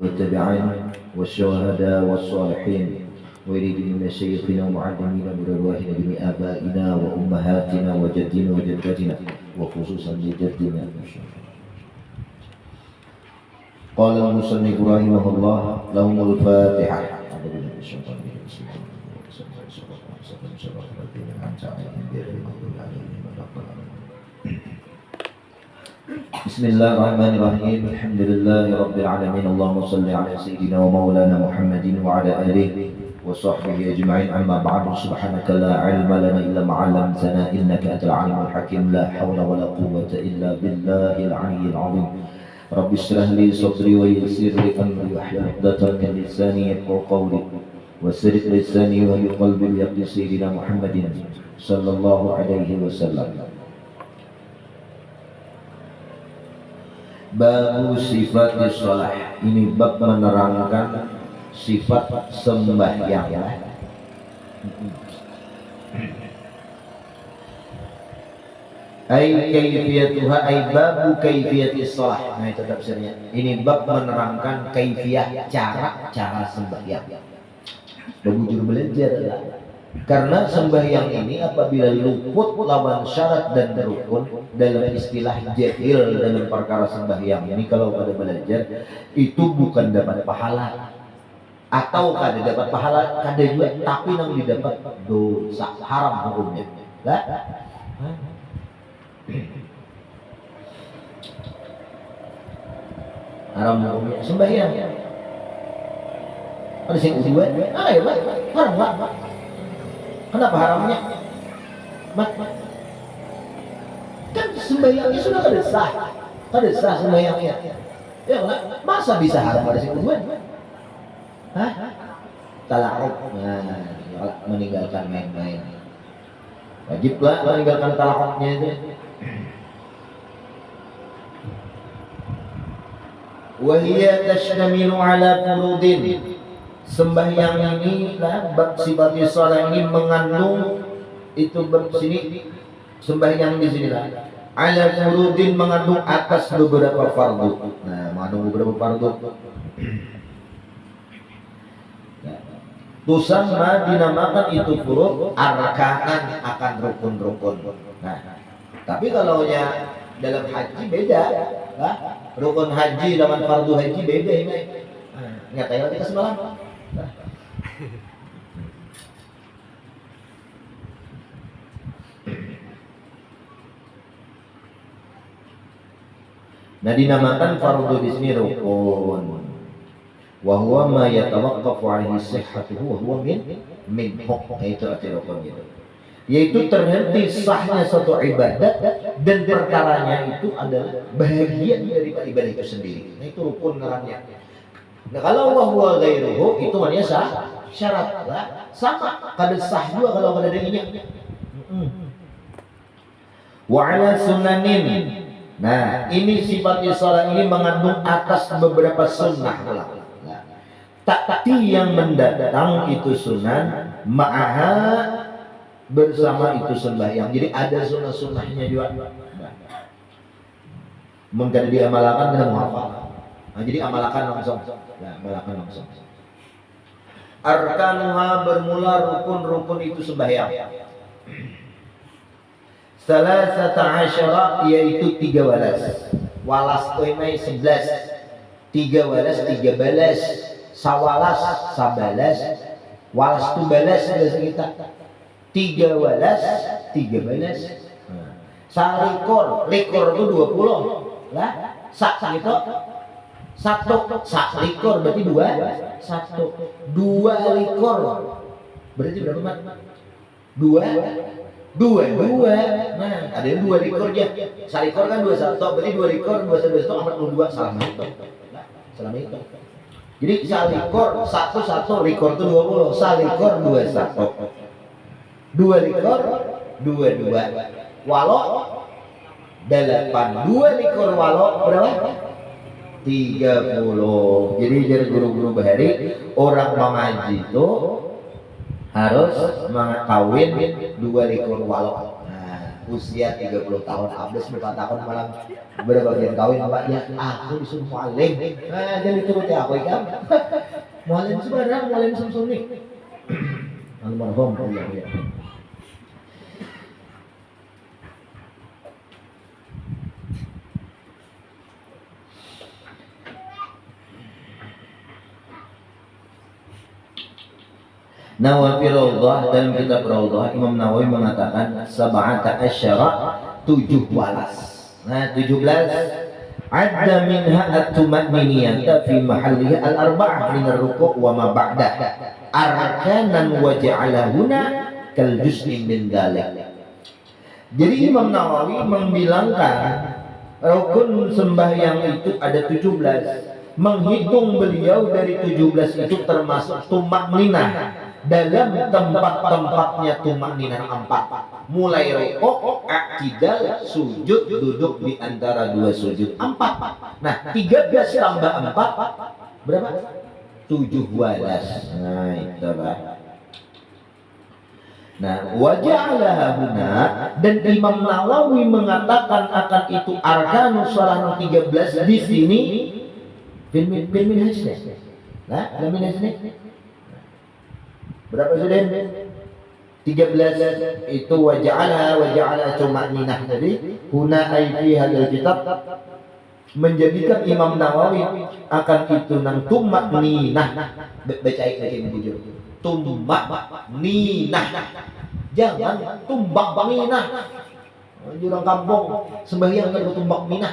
والتابعين والشهداء والصالحين ويريد من مشايخنا ومعلمينا برواحنا جميع آبائنا وأمهاتنا وجدنا وجدتنا وخصوصا لجدنا. قال المصنف رحمه الله لهم الفاتحة. بسم الله الرحمن الرحيم. الحمد لله رب العالمين. اللهم صل على سيدنا ومولانا محمد وعلى آله وصحبه أجمعين. أما بعد، سبحانك لا علم لنا إلا ما علمتنا إنك أنت العليم الحكيم. لا حول ولا قوة إلا بالله العلي العظيم. رب اشرح لي صدري ويسر لي أمري واحلل عقدة من لساني يفقهوا قولي وسرق لساني وهي قلبي بيقين سيدنا محمد صلى الله عليه وسلم. Bab sifat shalah. Ini bab menerangkan sifat sembahyang. Ai kaifiyatuha ai babu kaifiyatis shalah. Nah, itu tafsirnya. Ini bab menerangkan kaifiyah, cara sembahyang. Bujur belajar. Karena sembahyang ini apabila luput lawan syarat dan rukun dalam istilah jahil dalam perkara sembahyang ini, kalau pada belajar itu bukan dapat pahala atau kada dapat pahala, kada juga, tapi nang didapat dosa, haram hukumnya. Lah, haram hukumnya sembahyang. Ada sing dua, ya Pak, haram Pak. Kenapa haramnya? Kan sembahyangnya sudah kada sah sembahyangnya. Ya enggak? Masa bisa haram pada sing kedua? Hah? Talaqub. Nah, meninggalkan main-main. Wajiblah meninggalkan talaqubnya itu. Wa hiya tashtamilu ala furudin. Sembahyang ini lah, bab sifat shalah ini mengandung itu bab sini, sembahyang di sini lah. Ala furudin mengandung atas beberapa fardu. Nah, mengandung beberapa fardu. Tusamma dinamakan itu furud arkanan akan rukun-rukun. Nah, tapi kalau nya dalam haji beda, lah. Rukun haji dengan fardu haji beda ini. Nyatanya kita semalam. Nah, dinamakan fardu di sini rukun. Wa huwa ma yatawaqqafu 'alaihi sihhatuhu wa huwa min hukm. Itu arti rukun itu. Yaitu terhenti sahnya suatu ibadat dan perkaranya itu adalah bahagian dari ibadah itu sendiri. Nah, itu rukun namanya. Nah, kalau huwa ghairuhu itu maknanya sah, syarat lah. Sama, kada sah juga kalau kada ada ini. Wa 'ala sunanin. Nah, ini sifat shalah ini mengandung atas beberapa sunnah pula. Takti yang mendatang itu sunan, ma'aha bersama itu sembahyang. Jadi ada sunnah-sunnahnya juga. Mungkin diamalkan dan menghafal. Nah, jadi amalkan langsung. Ya, amalkan langsung. Arkanuha bermula rukun-rukun itu sembahyang. Salasata asyara yaitu 3 walas. Walas toimai 11. 3 walas 3 balas. Sawalas sabalas. Walas tu balas bahasa kita. 3 walas 3 balas. Salikor, likor itu 20. Lah, sak gitu. 1 sak likor berarti 2. 2 likor. Berarti berapa, Mat? 2. Nah, ada yang 2 likor aja. Salikor kan 21, berarti 2 likor 21 42 salah itu. Salah itu. Jadi salikor 1 likor itu 20, salikor 21. 2 likor 22. Walo 8. 2 likor walo berapa? 30. Jadi dari guru-guru bahari orang mengaji itu harus mengkawin 2 likor walo. Nah, usia 30 tahun abis 4 tahun malam berbagian kawin Pak ya aku disuruh mualim jadi turuti aku kan mualim sebarang mualim Samsuni almarhum ya. Nawawi Raudhah, dalam kitab Raudhah Imam Nawawi mengatakan sab'ata asyara 17. Nah 17 ada minha at-tumaniniyah fi mahalliha al-arba'ah min ar-ruku' wa ma ba'da arkanan wa ja'alahuna kal juz'in min dzalik. Jadi Imam Nawawi membilangkan rukun sembahyang itu ada 17. Menghitung beliau dari 17 itu termasuk tumakninah dalam tempat-tempatnya tumakninah 4. Mulai rukuk, i'tidal, sujud, duduk di antara dua sujud 4. Nah, 13 tambah 4 berapa? 17. Nah, itu Pak. Nah, waja'alaha huna dan Imam Nawawi mengatakan akan itu arkanus shalah 13 di sini bil minhajnya. Nah, bil minhajnya berapa sudah? 13 itu waja'ala tumaninah tadi huna aidi hadal kitab menjadikan Imam Nawawi akan itu nang tumaninah baca lagi jujur tumaninah jangan tumbak banginah jurang kampung sembahyang kan tumbak minah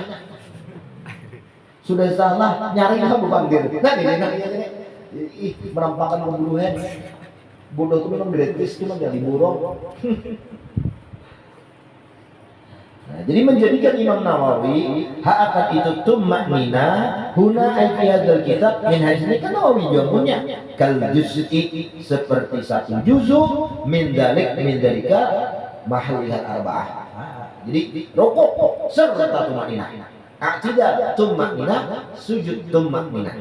sudah salah nyari kamu panggil nah ini merampakkan pembunuhan bodoh itu memang gratis cuma jadi burung. Nah, jadi menjadikan Imam Nawawi akan itu tumaknina huna ayat kitab min hadis ini kan Nawawi juga punya kal juz'i seperti satu juz'u min dalika mahallihal arba'ah. Jadi rukuk serta tumaknina, i'tidal tumaknina, sujud tumaknina.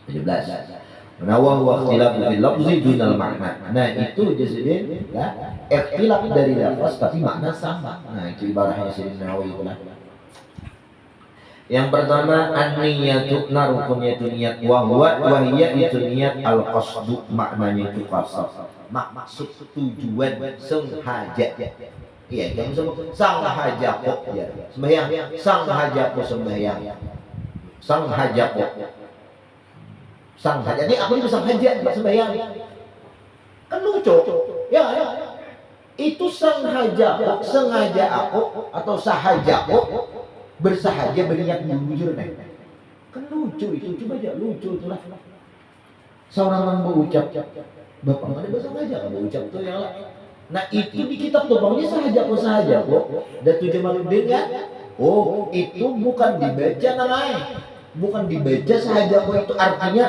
17. Nah, wa huwa ikhtilaf fil lafzi dunal makna. Nah, itu jadi ya, ikhtilaf dari lafaz tapi makna sama. Nah, itu ibaratnya Syekh Nawawi itulah. Yang pertama an-niyatu rukunnya itu niat wa hiya itu niat al-qasdu maknanya itu qasd. Maksud tujuan sengaja. Iya, jangan sebut sengaja kok ya. Sembahyang sengaja kok sembahyang. Sengaja kok. Sang haja, jadi aku itu sang haja sembahyang kan lucu ya itu sang haja sengaja aku atau sahaja aku bersahaja berniat jujur nih kan lucu itu coba aja lucu itulah seorang orang berucap bapak mana bahasa aja kalau berucap tuh ya nah itu di kitab topangnya sahaja kok dan tujuh maludin kan oh itu bukan dibaca namanya bukan dibaca sahaja itu artinya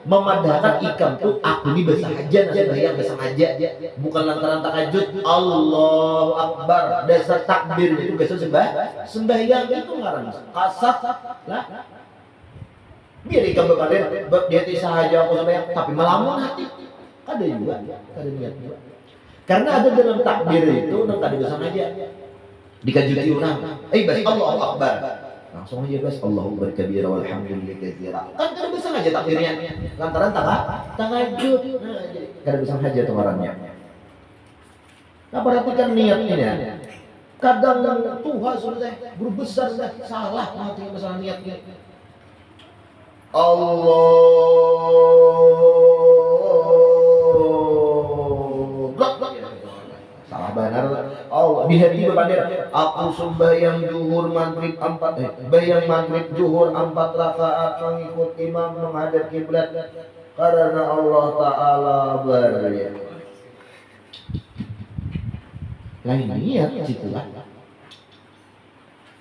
memadahkan ikam tuh aku ini bersahaja yang bersahaja bukan lantaran takajud Allahu Akbar dasar takbir itu biasa sembahyang itu ngarang kasat lah biar ikam berkalian dia sahaja aku sembahyang tapi melamun hati ada juga ada niat juga karena ada dalam takbir itu nang kada bersahaja dikajuti orang bas Allahu Akbar langsung aja guys Allahu berkabira walhamdulillah katsira kan kada bisa aja takbirnya lantaran tahajud nah kada bisa aja tuh orangnya nah perhatikan niat ini ya kadang Tuhan sudah berbesar sudah salah mati masalah niatnya salah benar Allah di hati berbanding aku sembahyang zuhur maghrib 4 bayang maghrib zuhur 4 rakaat mengikut imam menghadap kiblat karena Allah Ta'ala berniat lain niat situlah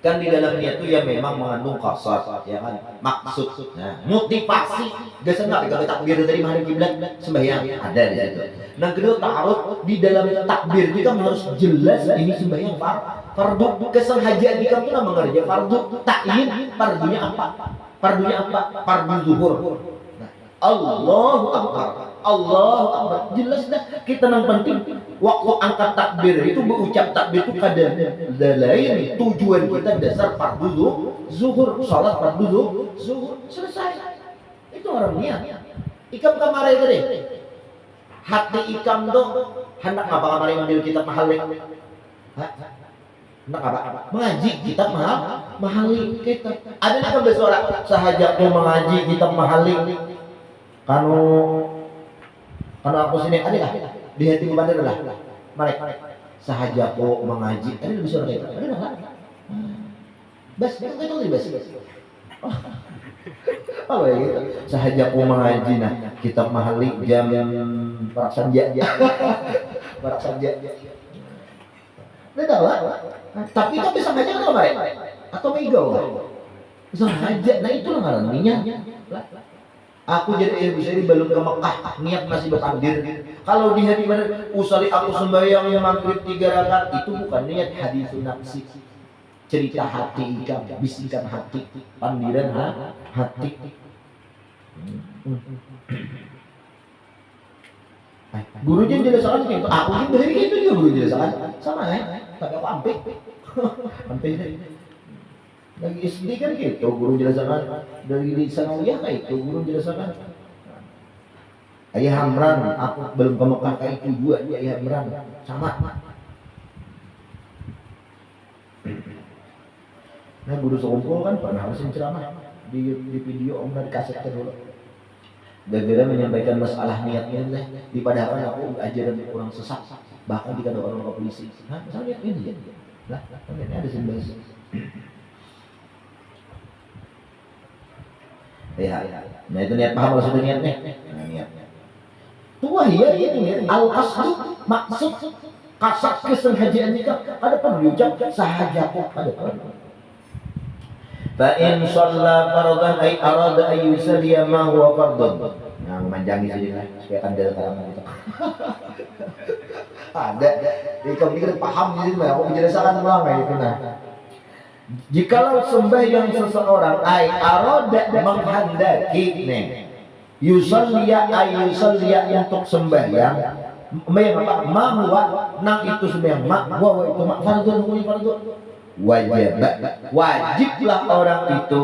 kan di dalam niat itu ya memang mengandung qasad ya kan maksud nah motivasi biasa enggak pegang takbir dari menghadap kiblat sembahyang ada di situ nah kedua ta'aruf di dalam takbir itu kan harus jelas ini sembahyang fardu kesengajaan kita tuh mengerja fardu ta'yin fardunya apa fardu zuhur nah Allahu Akbar Allah Akbar. Jelas dah kita nang penting waktu angkat takbir itu berucap takbir itu kada lain tujuan kita dasar fardu zuhur, salat fardu zuhur selesai. Itu orang niat. Ikam kamare tadi. Hati ikam tuh hendak ngapa kamare ngambil kitab mahal hendak apa? Mengaji kitab mahali kita. Ada nih kan bersuara sahajaku mengaji kitab mahali. Kanu aku sini ada lah di hati bandar lah. Mereka sahajaku mengaji. Ada lebih suara itu. Ada enggak? Bas, itu lebih bas. Oh ya gitu. Sahajaku mengaji nah kitab mahali jam parak sanja. Parak sanja. Beda lah. Tapi itu bisa ngaji atau baik? Atau mego? Bisa ngaji. Nah itulah ngarannya. Aku jadi bisa di belum ke Mekah, niat masih bertakdir. Kalau di hati mana usali aku sembahyang yang maghrib 3 rakaat itu bukan niat hadis nafsi. Cerita hati ikam, bisikan hati, pandiran hati. Gurunya jelaskan gitu. Aku gitu dari gitu juga guru jelaskan. Sama tapi aku ampe. Lagi SD kan gitu, guru jelaskan dari di sanawiyah kayak itu guru jelaskan. Ayah Hamran, aku belum ke Mekah kayak itu juga, Ayah Hamran sama. Nah guru sekumpul kan pernah harus ceramah di video om dari kasetnya dulu. Gara-gara menyampaikan masalah niatnya lah, di padahal aku ajaran kurang sesat, bahkan jika ada orang ke polisi. Nah, misalnya ini ya, lah, ini ada simbol. Ya, nah itu niat paham maksud niatnya. Nah, niatnya. Tuh ya ini al-qasdu maksud kasat kesengajaan nikah ada perlu diucap sahajaku ada perlu. Fa in shalla fardhan ay arada ay yusalli ma huwa fardhan. Nah, memanjangi sini lah supaya kan dalam kalangan kita. Ada. Jadi kamu ini paham jadi mah aku menjelaskan ulang kayak gitu nah. Jikalau sembahyang seseorang ay arada menghendaki nih yusalliya ay yusalliya untuk sembahyang apa ma huwa nang itu sembahyang ma huwa itu ma fardhu wajiblah orang itu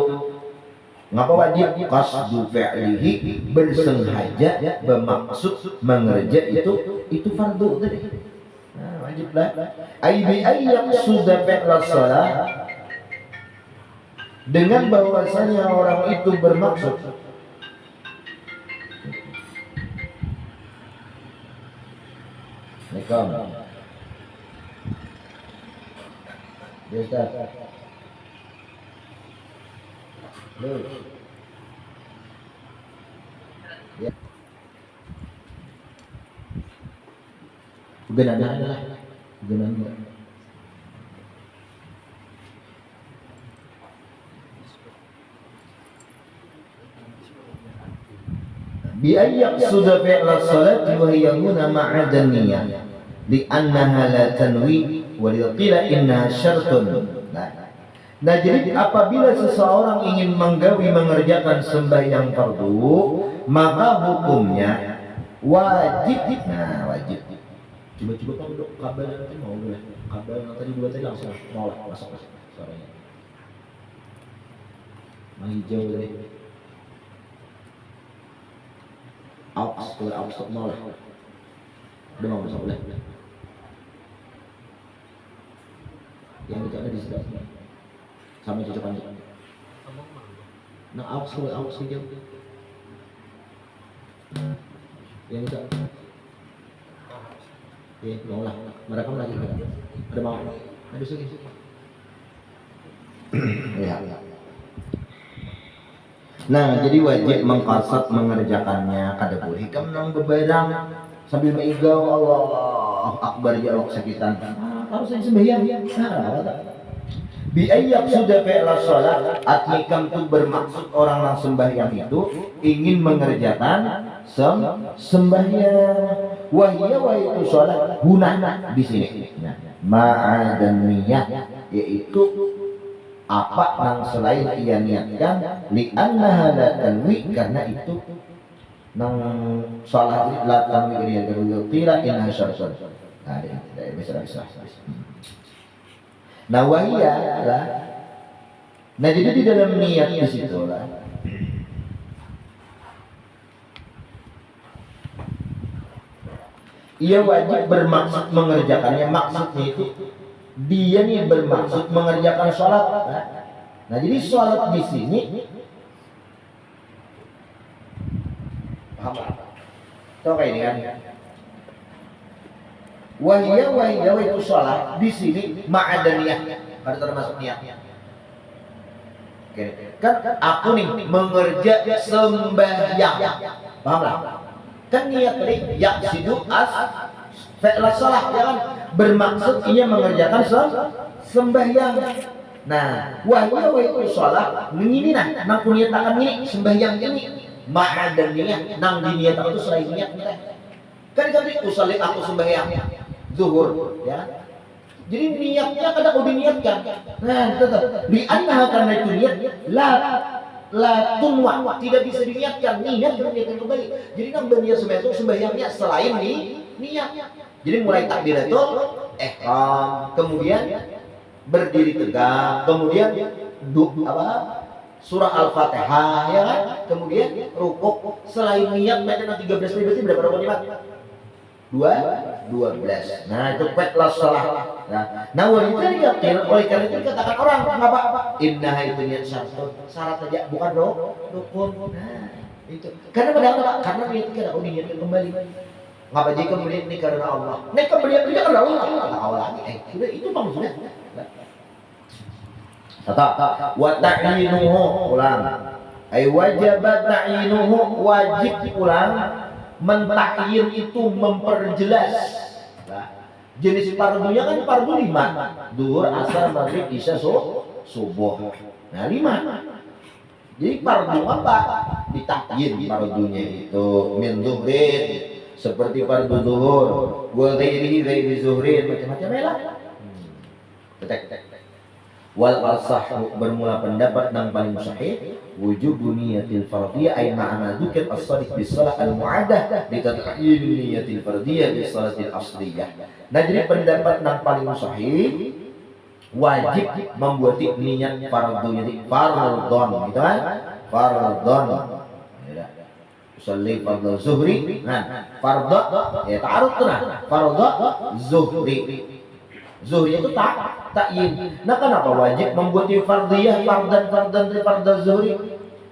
ngapa wajib qasdu fi'lihi bersengaja bermaksud mengerja itu fardu tadi. Nah, wajiblah ay bi ayyak sudah fi'la shalah dengan bahwasanya orang itu bermaksud Assalamualaikum. Ya Ustaz. Ya. Genana adalah genana. Bi ayyak sudah fi'la salat wa hiya huna ma'adan niyyah li annaha la tanwi wa qila innaha syartun. Nah jadi apabila seseorang ingin mengerjakan sembahyang fardu maka hukumnya wajib. Nah wajib. Coba kamu dok kabel nanti mau boleh kabel yang tadi dua tadi langsung mau masuk suaranya. Hijau tadi. Aux mau lah. Udah mau masuk boleh. Yang itu ada di sebelah sama cocokan. Nah aux hijau. Yang itu. Ya, mau lah. Mereka lagi ada mau. Ada sini. Ya. Nah, jadi wajib mengkasat mengerjakannya kada boleh hikam nang bebarang sambil meigau Allah akbar ya Allah sakitan. Harus sembahyang. Bi ayyak sudah fi'la shalah atikam itu bermaksud orang yang sembahyang itu ingin mengerjakan sembahyang wahya wa itu shalah gunana di sini. Nah, ma'adan niyyah yaitu apa yang selain ia niatkan li annaha la tanwi karena itu nang salat la tamwi kedua qila inna syartun. Nah, bisa. Nah, wahia lah. Nah, jadi di dalam niat di situ lah. Ia wajib bermaksud mengerjakannya. Maksudnya itu dia nih bermaksud mengerjakan sholat. Nah, jadi sholat di sini paham? Tahu kayak ini kan? Wahia itu sholat di sini ma'adaniyah, harus termasuk niat. Oke. Kan aku nih mengerja sembahyang, paham lah? Kan niat tadi yaksidu fi'la sholat, ya kan? Bermaksud ia mengerjakan sembahyang. Nah, wahia itu sholat ini nah, nang niatakan ini sembahyang ini ma'adaniyah, nang diniatakan itu selain niat kita. Kan tadi usalli aku sembahyang zuhur, ya. Jadi niatnya kadang udah diniatkan. Nah, tetap li'annaha karena itu niat la tunwa, tidak bisa diniatkan. Niat diniatkan kembali. Jadi nang berniat sembahyangnya selain niat. Jadi mulai takbiratul ihram, kemudian berdiri tegak, kemudian surah Al-Fatihah, ya kan? Kemudian rukuk selain niat macam 13 berarti berapa rukun niat? 12. Nah, itu fi'la shalah. Nah, walidha yakin, oleh karena itu dikatakan orang apa? Innaha itu niat syarat saja, bukan rukun. Nah, itu. Karena padahal karena niat kita diniatkan kembali. Ngapa jadi kemudian ini karena Allah? Nah, kemudian itu karena Allah. Kata awal lagi. Sudah itu maksudnya. Kata wa ta'yinuhu ulang. Ai wajibat ta'yinuhu, wajib ulang. Mentakyin itu memperjelas. Nah, jenis fardunya kan fardu 5. Duhur, asar, maghrib, isya, subuh. Nah, 5. Jadi fardu apa? Ditakyin fardunya itu min zuhrin, seperti fardu zuhur, wa ghairi zuhrin, macam-macam ya lah. Wal asah, bermula pendapat yang paling sahih wujub niyatil fardhiyah ay ma'ana dzikr as-sadiq bis shalah al-mu'addah li tat'yin niyatil fardhiyah bis shalatil asliyah. Nah, jadi pendapat yang paling sahih wajib membuat niat fardhu, jadi fardhon gitu kan? Fardhon. Ya. Usalli fardhu zuhri. Nah, fardhu ya ta'arud nah. Fardhu zuhri. Zuhri itu takyin. Nah, kenapa wajib membuat fardhiyah fardan zuhri?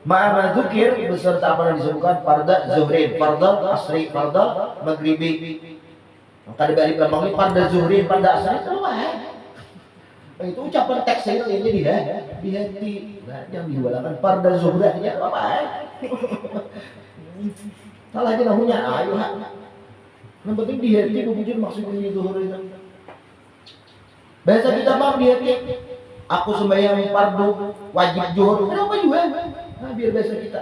Ma'ama dzukir beserta apa yang disebutkan farda zuhri, farda asri, farda maghribi. Maka dibalik lambangnya farda zuhri, farda asri itu apa? Itu ucapan teks ini dia di hati. Nah, yang dijualkan farda zuhri aja apa? Salah aja nahunya. Ayo. Yang penting di hati wujud maksudnya zuhur itu. Bahasa kita paham di hati. Aku sembahyang fardu wajib zuhur. Kenapa juga? Nah, biar bahasa kita.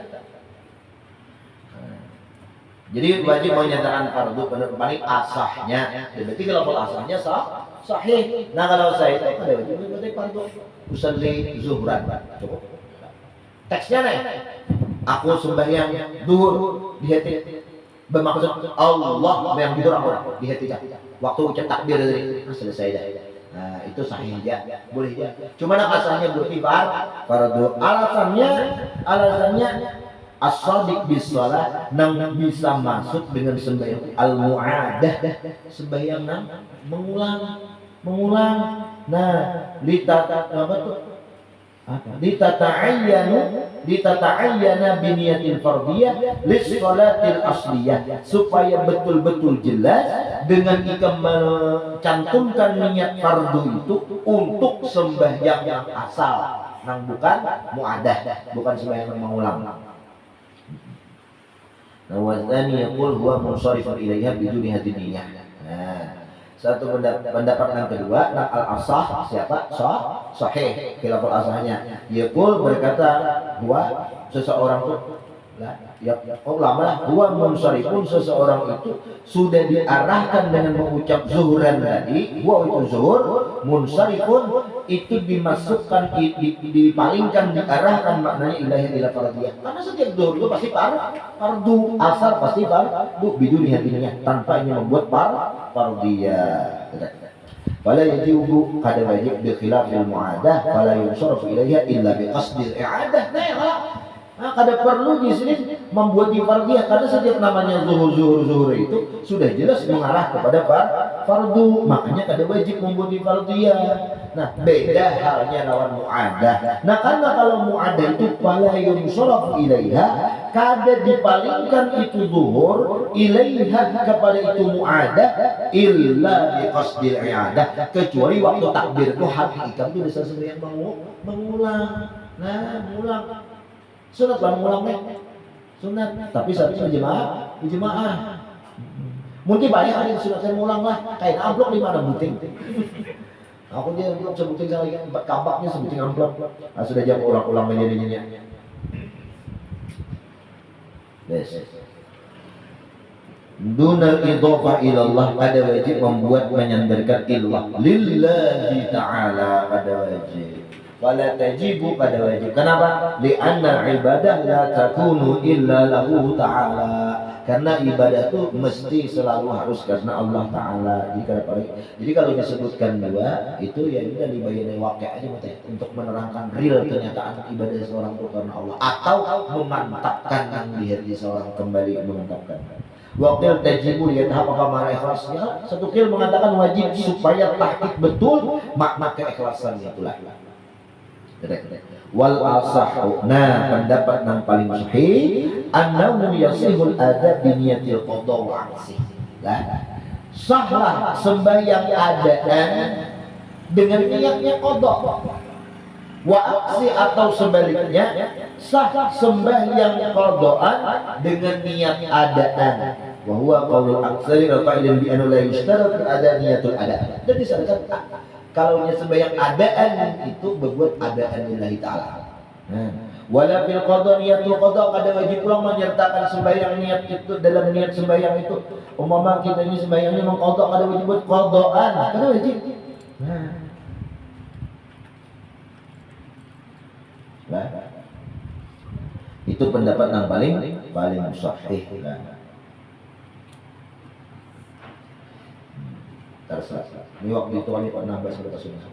Jadi wajib menyatakan fardu paling asahnya. Berarti kalau asahnya sahih. Nah, kalau sahih itu ada wajib berarti fardu usalli zuhran. Cukup. Teksnya nih. Aku sembahyang zuhur di hati. Bermaksud Allah yang zuhur aku di hati. Waktu ucap takbir dari selesai dah. Nah, itu sahih aja, boleh aja. Cuma asalnya berarti fardu. Alasannya as-shadiq bis shalah nang bisa masuk dengan sembahyang al-mu'adah, sembahyang nang mengulang. Nah, litata'ayyana biniyatil fardiyah lis shalatil asliyah, supaya betul-betul jelas dengan kita mencantumkan niat fardu itu untuk sembahyang yang asal, nang bukan mu'adah, bukan sembahyang yang mengulang. Nah, wazani yaqul huwa munsharifun ilaiha biduni hadin niyyah. Nah, satu pendapat yang kedua, nang al-asah siapa? Sahih, khilaful asahnya. Yaqul berkata bahwa seseorang tuh Ya, lama lah. Huwa munsharifun, seseorang itu sudah diarahkan dengan mengucap zuhuran tadi. Huwa itu zuhur, munsharifun itu dimasukkan, dipalingkan, diarahkan maknanya ilahi ila fardiyah. Karena setiap zuhur itu pasti fardu, asar pasti fardu biduni hatinya, tanpa ini membuat fardiyah. Fala yajibu kada wajib bi khilafil mu'adah, fala yunsarafu ilaiha illa bi qasdil i'adah. Nah, kada perlu di sini membuat fardiyah, karena setiap namanya zuhur itu sudah jelas mengarah kepada fardu, makanya kada wajib membuat fardiyah. Nah, beda halnya lawan mu'adah. Nah, karena kalau mu'adah itu fala yunsarafu ilaiha, kada dipalingkan itu zuhur ilaiha kepada itu mu'adah illa bi qasdil i'adah, kecuali waktu takbir itu hati ikam itu bisa sembahyang mengulang. Nah, mengulang sunat lah, mengulang sunat, tapi satu berjemaah. Mungkin banyak ada yang sunat mengulang lah, kayak amplop 5-6 buting. Aku dia belum sebuting sekali, kabaknya sebuting amplop. Nah, sudah jam ulang-ulang menjadinya. Yes. Dunal idhofah ilallah, ada wajib membuat menyandarkan ilallah lillahi ta'ala, ada wajib. Wala tajibu, pada wajib. Kenapa? Li'anna ibadah la takunu illa lahu ta'ala. Karena ibadah itu mesti selalu harus karena Allah Ta'ala. Jadi kalau disebutkan dua, itu ya udah dibayani wakil aja untuk menerangkan real kenyataan ibadah seorang itu karena Allah, atau memantapkan yang di hati seorang, kembali memantapkan. Wakil tajibu lihat apa marah ikhlasnya. Satu kil mengatakan wajib supaya tahqiq betul makna keikhlasan itulah. Wal asahu, nah pendapat yang paling sahih, annahu yasihul adab bi niyatil qada wa aksi. Sahlah sembahyang adaan dengan niatnya qada. Wa aksi atau sebaliknya, sah sembahyang qadaan dengan niat adaan. Wa huwa qaulul aktsari qailan bi anna la yushtaratu ada niyatul ada. Jadi disebutkan kalau sembahyang adaan itu berbuat adaan lillahi ta'ala. Wala fil qada niyatul qada, kada wajib pula menyertakan sembahyang niat itu dalam niat sembahyang itu. Umpama kita ini sembahyangnya mengqada, kada wajib buat qadaan, kada wajib. Nah, itu pendapat yang paling sahih. Ini waktu itu kami pernah bahas pada kasusnya.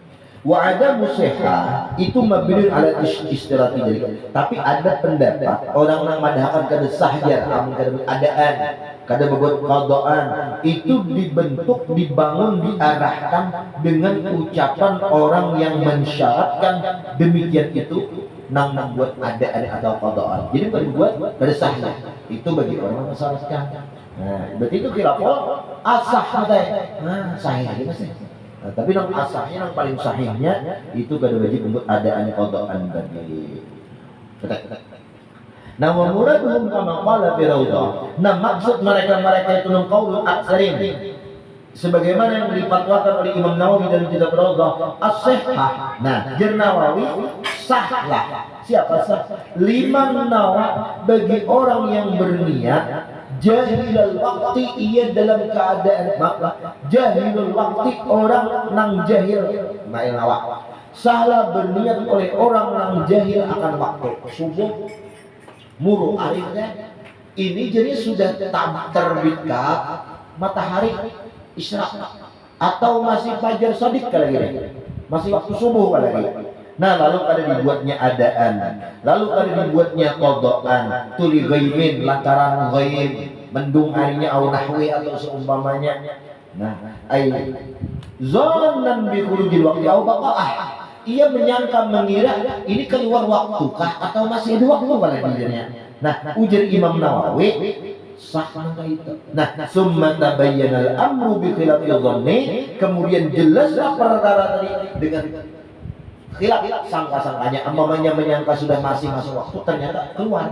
Wa ada musihah itu mabniun ala istirati, jadi tapi ada pendapat orang yang madhakan kada sahjar, amun kada adaan, kada berbuat qadaan, itu dibentuk, dibangun, diarahkan dengan ucapan orang yang mensyaratkan demikian itu nang membuat adaan atau qadaan. Jadi bukan dibuat kada sahnya. Itu bagi orang yang mensyaratkan. Nah, berarti itu khilafah asah katanya. Nah, sahih aja Mas. Nah, tapi yang asahnya, yang paling sahihnya itu kada wajib untuk adaan qadaan tadi. Nah, wa muraduhum kama qala fi raudhah. Nah, maksud mereka itu qaulul aktsarin. Sebagaimana yang difatwakan oleh Imam Nawawi dalam kitab Raudhah, as-sihhah. Nah, Nawawi sahlah. Siapa sah? Liman nawa, bagi orang yang berniat jahilul waktu, ia dalam keadaan jahilul waktu, orang nang jahil nawa. Salah berniat oleh orang nang jahil akan waktu subuh muru arifnya ini, jadi sudah terbit matahari isyraq atau masih fajar shadiq kali ini, masih waktu subuh kali ini. Nah, lalu ada dibuatnya adaan, lalu ada dibuatnya qadaan, tuli ghaibin, lantaran ghaib, mendung harinya au nahwi atau seumpamanya. Nah, ai zannan bi khurujil waqti au baqa'ah, ia menyangka, mengira ini keluar waktukah atau masih ada waktu pada dirinya. Nah, ujar Imam Nawawi sah itu. Nah, summa tabayyana al-amru bi khilafil dhanni, kemudian jelaslah perkara tadi dengan khilaf sangka-sangkanya. Umpamanya menyangka sudah masih masuk waktu, ternyata keluar,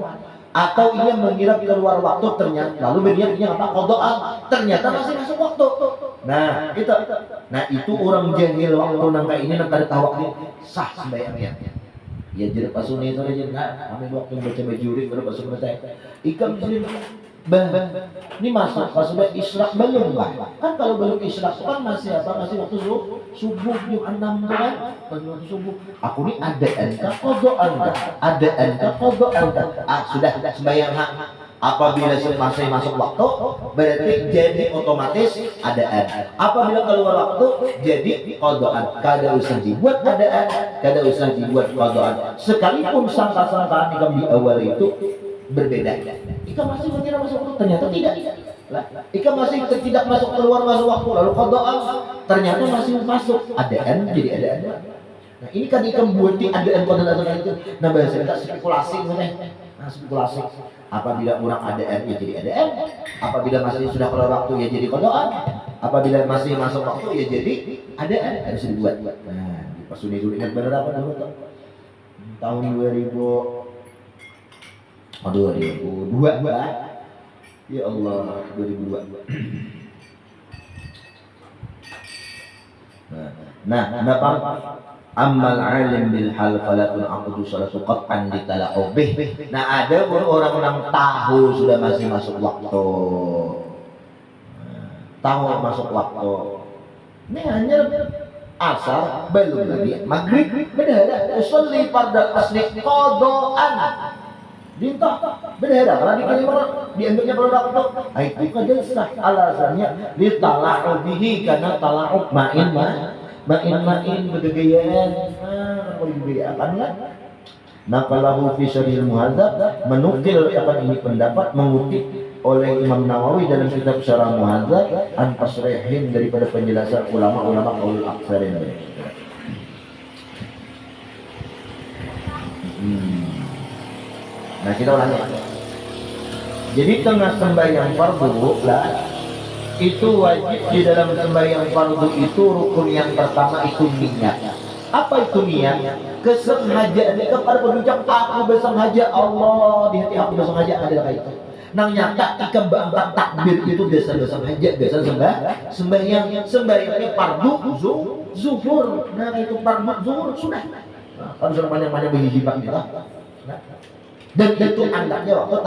atau ia mengira keluar waktu, ternyata lalu berniatnya apa qadaan, ternyata masih masuk waktu. Nah, itu orang jahil waktu nangka ini nang kada tahu waktu, sah sembahyangnya. Ya jadi pas Sunni itu aja nah, kami waktu baca bajuri baru pas selesai. Ikam muslim bah, ini masuk pas sudah isyraq belum bah? Kan kalau belum isyraq kan masih apa? Masih waktu subuh jam 6 tuh kan? Masih waktu subuh. Aku ini ada NK kodoan kah? Ada NK kodoan kah? Ah sudah sembahyang hak. Apabila masih masuk waktu berarti jadi otomatis adaan. Apabila keluar waktu jadi kodoan. Kada usah dibuat adaan, kada usah dibuat kodoan. Sekalipun sangka-sangkaan ikam di awal itu berbeda. Ikam masih mengira masuk waktu, ternyata tidak. Ikam masih tidak masuk keluar masuk waktu, lalu kodoan ternyata masih masuk adaan jadi adaan. Nah ini kan ikam buat di adaan kodoan itu. Nah bahasa kita spekulasi nah spekulasi. Apabila orang ADN ya jadi ADN, apabila masih sudah keluar waktu ya jadi kodoan, apabila masih masuk waktu ya jadi ADN harus dibuat. Nah, pas Sunni dulu ingat benar apa dulu tuh? Tahun 2000, oh 2002 lah. Ya Allah 2002. Nah, Amal alim bil hal falatun aqdu salatu qat'an ditala'ubih. Nah ada orang-orang tahu sudah masih masuk waktu, tahu masuk waktu. Ini hanya asar belum lagi maghrib beda. Usolli fardal asli qadaan. Dinta beda karena dianggapnya pada waktu. Itu kadang sah alasannya ditala'ubihi karena tala'ub main bergayaan bergayaan kan. Naqalahu fi syarhil muhadzab, menukil akan ini pendapat mengutip oleh Imam Nawawi dalam kitab Syarah Muhadzab an tasrihin daripada penjelasan ulama-ulama qaul aksarin. Nah kita ulangi. Jadi tengah sembahyang fardu lah itu wajib di dalam sembahyang fardu itu rukun yang pertama itu niat. Apa itu niat? Kesengajaan kepada pengucap aku bersengaja Allah di hati aku bersengaja adalah itu. Nang nyata ikam bangkang takbir itu biasa bersengaja biasa sembahyangnya fardu zuhur. Nah itu fardu zuhur sudah. Kan sudah banyak-banyak berhijab kita. Dan itu andaknya waktu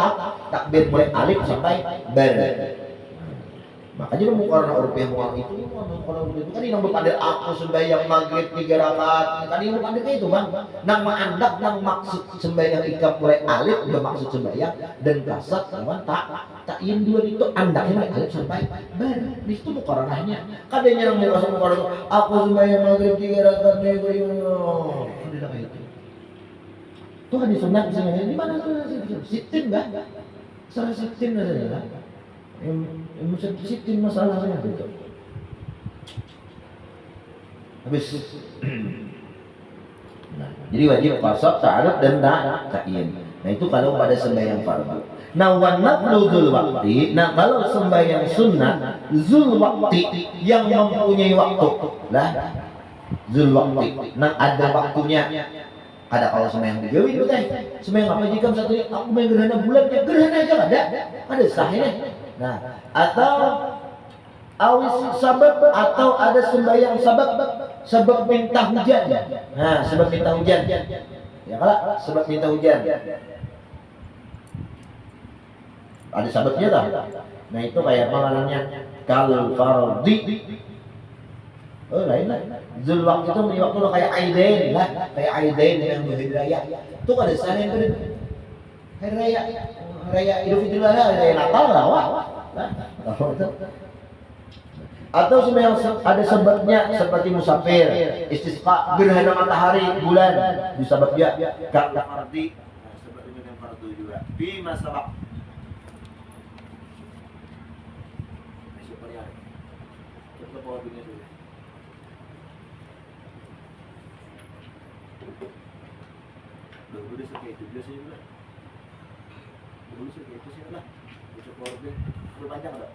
takbir mulai alif sampai ber. Makanya mau orang Eropa mau itu kan yang berpandai aku sembahyang maghrib 3 rakaat kan yang berpandai itu bang nang maandak nang maksud sembahyang ikam mulai alif bermaksud sembahyang dan kasat kawan takin dua itu andaknya mulai alif sampai ber di situ bukan ranahnya kadanya yang mau masuk orang aku sembahyang maghrib 3 rakaat itu tuh hadis sunnah di mana sitin bang salah sitin saja yang sitin masalahnya itu. Habis. Nah, jadi wajib qasad, ta'aruf dan ta'yin. Nah, itu kalau pada sembahyang fardu. Nah, wa naflu dzul waqti. Nah, kalau sembahyang sunnah dzul waqti yang mempunyai waktu. Lah, dzul waqti. Nah, ada waktunya. Ada kalau sembahyang digawi itu teh. Sembahyang apa jika satu aku main gerhana bulan ya gerhana aja ada. Ada sahnya. Nah, atau awis sabab atau ada sembahyang sebab minta hujan. Nah, sebab minta hujan. Ya kalau sebab minta hujan. Ada sebabnya tak? Nah, itu kayak pengalannya kal fardi. Oh, lain. Zul waktu itu waktu lo kayak Aidain lah, kayak Aidain yang berhidayah. Itu ada sana yang hari raya Idul Fitri lah, raya Natal lah, wah. Atau sembahyang ada sebabnya seperti musafir, istisqa, gerhana matahari, bulan, disebabnya kata fardi, seperti dengan fardu juga. Bi masalah. Kita bawa dunia dulu. Dulu dia suka itu dia sih lah. Dulu suka itu sih lah. Bisa keluarga berpanjang ada.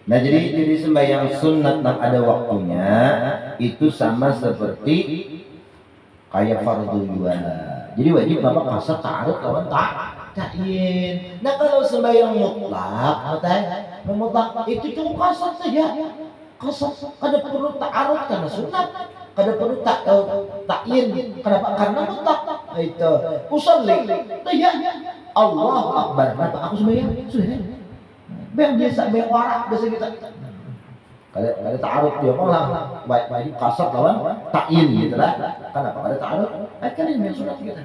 Nah jadi sembahyang sunat yang ada waktunya itu sama seperti kayak fardu juga. Jadi wajib bapak kasar ta'aruf kawan ta'in. Nah kalau sembahyang mutlak, mutlak itu cuma kasar saja. Kasar, kada perlu ta'aruf karena sunat, kada perlu ta'in. Kenapa? Karena mutlak. Itu usolli. Ya, Allahu Akbar. Kenapa aku sembahyang? Sudah. Bayang biasa, bayang warak biasa kita. Kada ta'aruf dia malah wajib kasar lawan ta'in gitu lah. Kenapa kada ta'aruf? Kan ini yang sunat kita.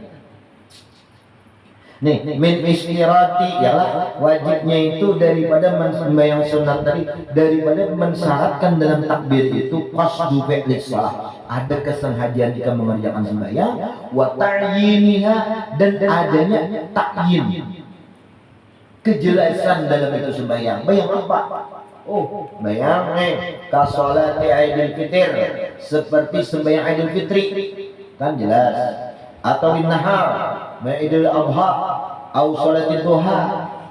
Nih, min istirati ialah wajibnya itu daripada sembahyang sunat tadi, daripada mensyaratkan dalam takbir itu qasdu fi'lis shalah. Ada kesengajaan jika mengerjakan sembahyang, wa ta'yiniha dan adanya ta'yin. Kejelasan dalam itu sembahyang. Bayang apa? Oh, bayang ka sholati Idul Fitr, seperti sembahyang Idul Fitri. Kan jelas. Atau nahar, Idul Adha, atau sholatul duha.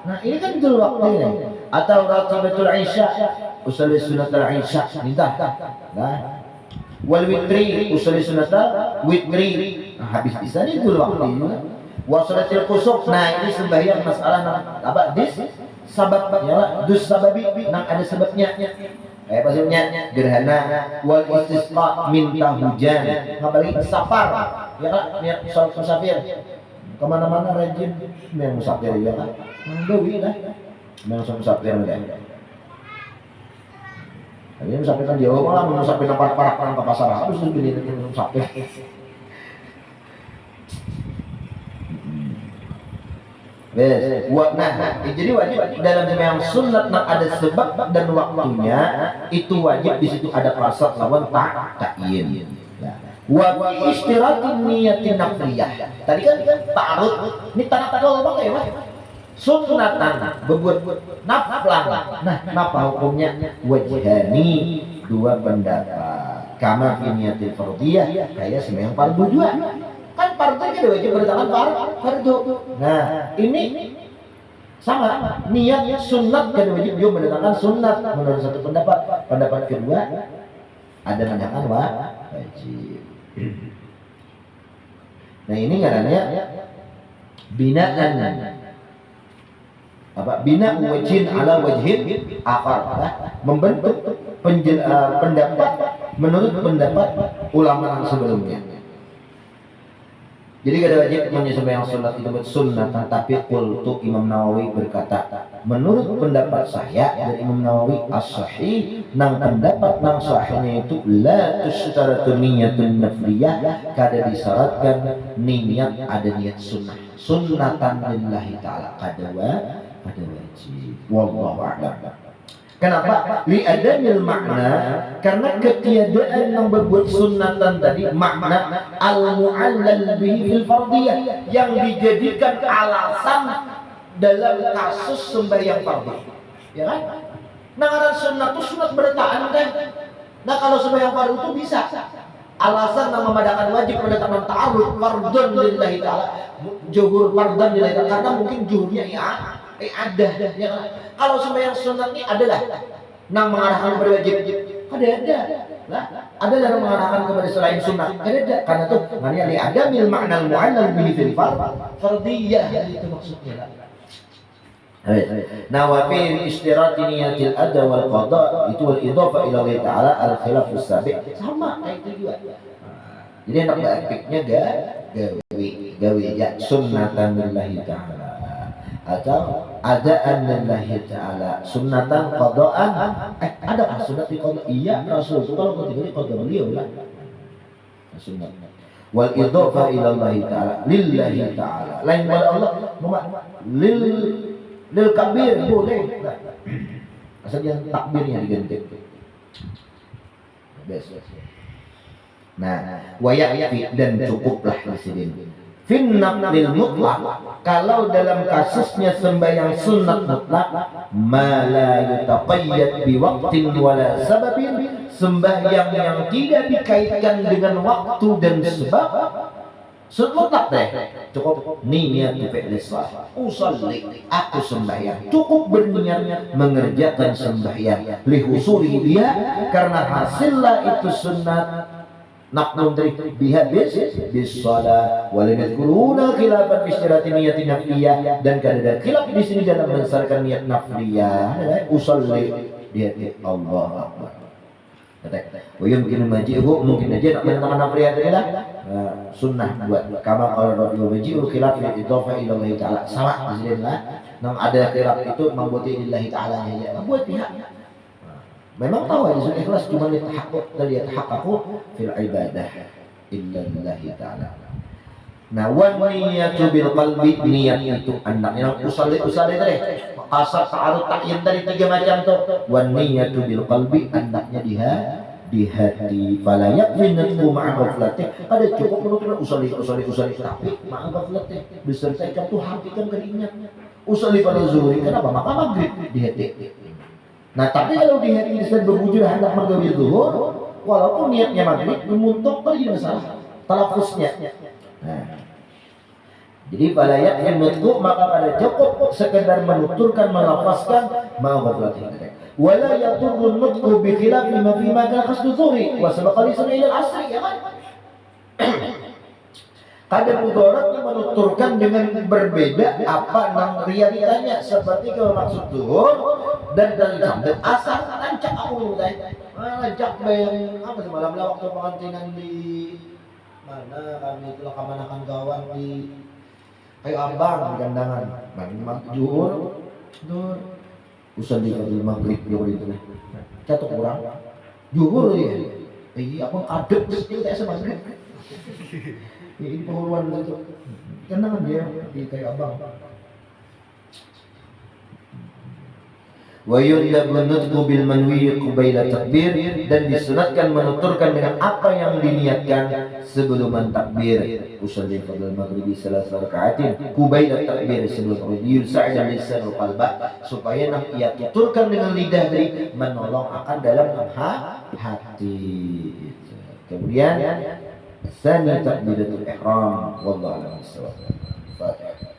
Nah, ini kan betul waktunya. Atau ratibatul Isya, usul sunatul Isya. Minta. Nah, wal witri, usul sunatul witri. Nah, habis bisa ini betul waktunya. Wasolatul kusuk. Nah, ini sembahyang masalah apa? Sababnya, dus sababi, nang ada sebabnya. Maksudnya gerhana, wal istisqa, minta hujan, apalagi safar, ya kan, niat sholat musafir, kemana-mana rajin, yang musafir ya kan, dewi lah, yang sholat musafir enggak. Ini musafir kan jauh malah, musafir nampak parah ke pasar, habis itu beli musafir. Nah, jadi wajib dalam sembahyang sunat ada sebab dan waktunya, itu wajib di situ ada qasar lawan ta'yin. Wa istiratin niyatin nafliyah. Tadi kan ta'arud, ini tanah apa ya, Mas? Sunatan berbuat naflan. Nah, apa hukumnya? Wajhani, dua pendapat. Kama fi niyatil fardhiyah, kayak sembahyang fardu juga. Kan fardu kita wajib bertangan fardu. Nah, ini sama niat sunat kan wajib juga mendatangkan sunat menurut satu pendapat. Pendapat kedua ada mendatangkan wajib. Nah, ini ngarannya binaan apa? Bina wajhin ala wajhin akhar, membentuk pendapat menurut pendapat ulama yang sebelumnya. Jadi kada wajib sembahyang sunat itu sunnatan, tapi qultu Imam Nawawi berkata, menurut pendapat saya dari Imam Nawawi as-sahih, nang pendapat nang sahihnya itu la tustaratu niyatun nafliyah, kada disyaratkan niat ada niat sunnah. Sunnatan lillahi ta'ala, kada wajib. Wallahu a'lam. Kenapa? Li'adamil makna, karena ketiadaan yang berbuat sunatan tadi makna al-mu'allal bihi fil fardiyah, yang dijadikan alasan dalam kasus sembahyang fardu. Ya kan? Nah, karena sunat itu sunat bertahan kan? Nah, kalau sembahyang fardu itu bisa alasan yang memadakan wajib mendatangkan ta'arud fardun lillahi ta'ala, juhur fardun lillahi ta'ala, karena mungkin juhurnya ada ya. Kalau sembahyang sunat ini adalah nang mengarahkan kepada wajib, ada lah, ada yang mengarahkan kepada selain sunat, ada karena tuh maknanya li ada mil makna mu'allal bihi fil fardiyah, itu maksudnya lah. Nah, wa fi istirati niyatil ada wal qada itu wal idhafa ila Allah taala al khilafus sabiq, sama kayak itu juga. Jadi enak efeknya gawe ya sunnatan lillahi taala atau adaan lillahi ta'ala, sunnatan qada'an. Ada sunat di qada? Iya, Rasul itu kalau ketika qada beliau lah sunat. Wal idhafa ila Allah ta'ala lillahi ta'ala, lain pada Allah lil kabir boleh. Asal yang takbirnya diganti. Nah, wa yakfi dan cukuplah presiden. Finnaq lil mutlaq, kalau dalam kasusnya sembahyang sunat mutlak, ma la yutaqayyad bi waqtin wala sababin, sembahyang yang tidak dikaitkan dengan waktu dan sebab, Mutlak deh, cukup niat fi'il shalah. Usalli, aku sembahyang. Cukup berniat mengerjakan sembahyang. Lihusuli dia, karena hasillah itu sunat. Naknun dari biha bis shalah wa lam yadhkuruna khilafan fi istirati niyati nafliyah, dan kada khilaf di sini dalam mensyaratkan niat nafliyah. Usalli dia Allah Akbar. Mungkin maji'u, mungkin aja nak menentang nafliyah adalah sunnah buat kama kalau Rasul maji'u khilaf fi idhafah ila Allah taala. Sama di sini lah. Nang ada khilaf itu membuat lillahi taala aja. Buat pihak. Memang tahu hadis ikhlas cuma lihat aku fil ibadah illa lillahi ta'ala. Nah, wan niyatu bil qalbi, niat itu anaknya usalli tadi. Asal ta'arud ta'yin dari 3 macam tuh. Wan niyatu bil qalbi, anaknya di hati. Fala yakfi natfu ma'a ghaflatih. Ada cukup menuturkan usalli tapi ma'a ghaflatih disertai tuh hati kan ingat. Usalli pada zuhur, kenapa? Maka maghrib di hati. Nah, tapi kalau di hati sedang berwujud hendak maghrib zuhur, walaupun niatnya maghrib, memuntuk tadi masalah talafuznya. Nah, jadi pada yang nutku maka pada cukup sekedar menuturkan, melafazkan ma'ghaflatih. Wala yaturun nutku bi khilafi ma fi ma kana qasdu zuhri wa sabaqa li sunil al-asri, ya kan? Kadang mudaratnya menuturkan dengan berbeda apa nang realitanya, seperti kalau maksud zuhur dan dari sampai asar lancak aku tadi. Lancak bayang apa semalam waktu pengantinan di mana kami itu kamanakan kawan di kayu abang di gandangan. Memang zuhur usul di maghrib zuhur itu. Satu kurang. Zuhur ya. Iya, aku kadek itu kayak semaghrib. Ini penguruan itu kenangan dia di kayu abang. Wa yudlabu nutqu bil manwi qabila takbir, dan disunatkan menuturkan dengan apa yang diniatkan sebelum takbir. Usalli qabla maghribi salasa raka'atin qabila takbir, sebelum yusa'ida lisan qalba, supaya ia tuturkan dengan lidah dari menolong akan dalam hati. Kemudian Sani takbiratul ihram, wallahu a'lam bishawab. Fatihah.